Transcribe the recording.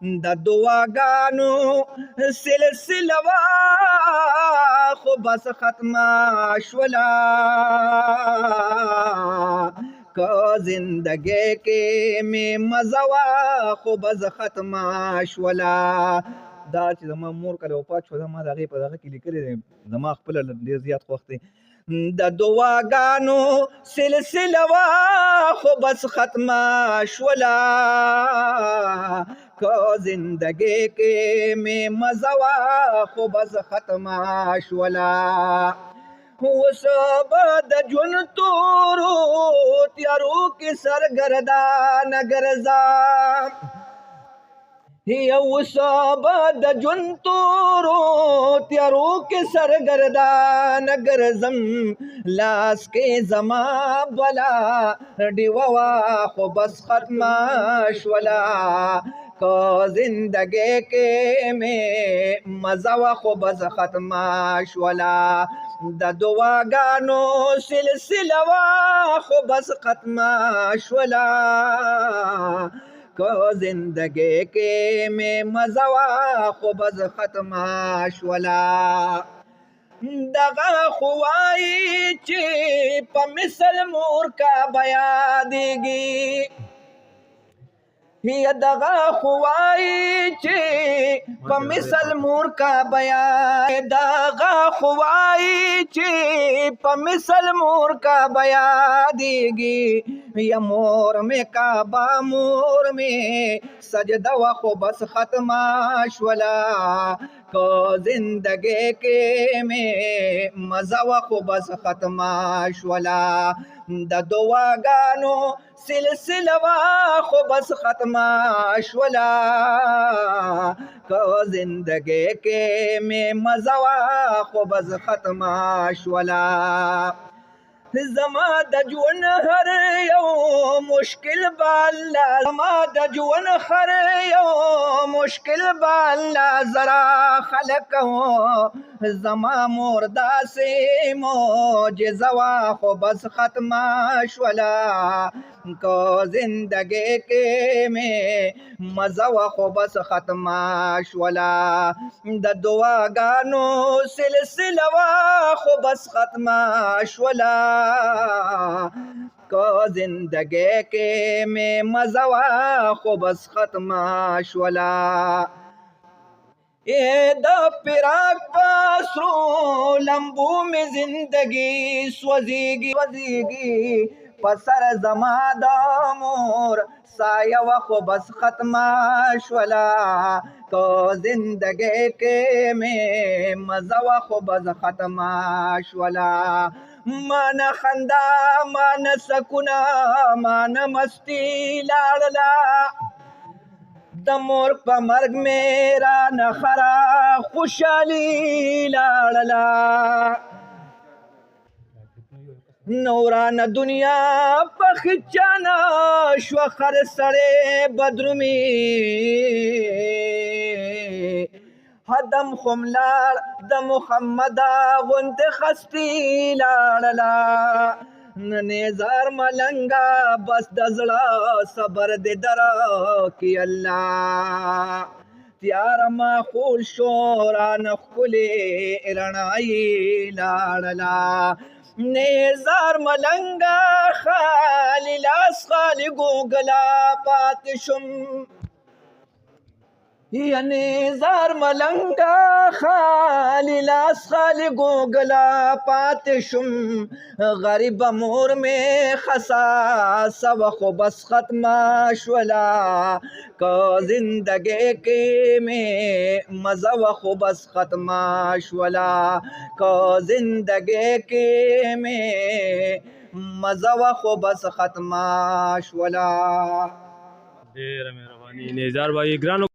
د دعاګانو سلسله وا خو بس ختمه شوله که زندګۍ کې مې مزه وه خو بس ختمه شوله. دا چې زما مور کله وفات شوه ما د هغې په دغه کې لیکلی دی زما خپله ډېر زیات خوښ دی. د دعاګانو سلسله وا خو بس ختمه شوله که زندګۍ کې مې مزه وه خو بس ختمه شوله. اوس به د ژوند تورو تیارو کې سرګردانه ګرځم اوس به د ژوند تورو تیارو کې سرګردانه ګرځم لاس کې زما بلا ډیوه وه خو بس ختمه شوله که زندګۍ کې مې مزه وه خو بس ختمه شوله. د دعاګانو سلسله وه خو بس ختمه شوله که زندګۍ کې مې مزه وه خو بس ختمه شوله. دغه خو وایي چې په مثل مور کا بیادېږي دغه خو وایي چې په مثل مور کا دغه خو وایي چې په مثل مور کا بیادېږي یا مور مې کعبه مور مې سجده وه خو بس ختمه شوله که زندګۍ کې مې مزه وه خو بس ختمه شوله. د دعاګانو سلسله وه خو بس ختمه شوله که زندګۍ کې مې مزه وه خو بس ختمه شوله. زما د ژوند هر یو مشکل به الله زما د ژوند هر یو مشکل به الله زرا خلق زما مور داسې معجزه وه خو بس ختمه شوله که زندګۍ کې مې مزه وه خو بس ختمه شوله. د دعاګانو سلسله وه خو بس ختمه شوله که زندګۍ کې مې مزه وه خو بس ختمه شوله. د فراق په سرو لمبو مې زندګي سوځېږي په سر زما د مور سایه وه خو بس ختمه شوله که زندګۍ کې مې مزه وه خو بس ختمه شوله. مانه خندا مانه سکونه مانه مستي لاړله د مور په مرګ مې رانه خره خوشحالي لاړله نورانه دنیا په خچانه شوه خر سړی بدرومي هدم خو ملاړ د محمد غوندې خستي لاړله نظر ملنګه بس د زړه صبر دې درکړي الله تیار ماحول شو رانه ښکلې رڼایي لاړله نظر ملنګه خالي لاس خالي ګوګله پاتې شم یا نظر ملنګه خالي لاس خالي ګوګله پاتې شم غریب مور مې خساسه وه خو بس ختمه شوله که زندګۍ کې مې مزه وه خو بس ختمه شوله که زندګۍ کې مې مزه وه خو بس ختمه شوله. ډېره مهرباني نظار بھائی ګرانو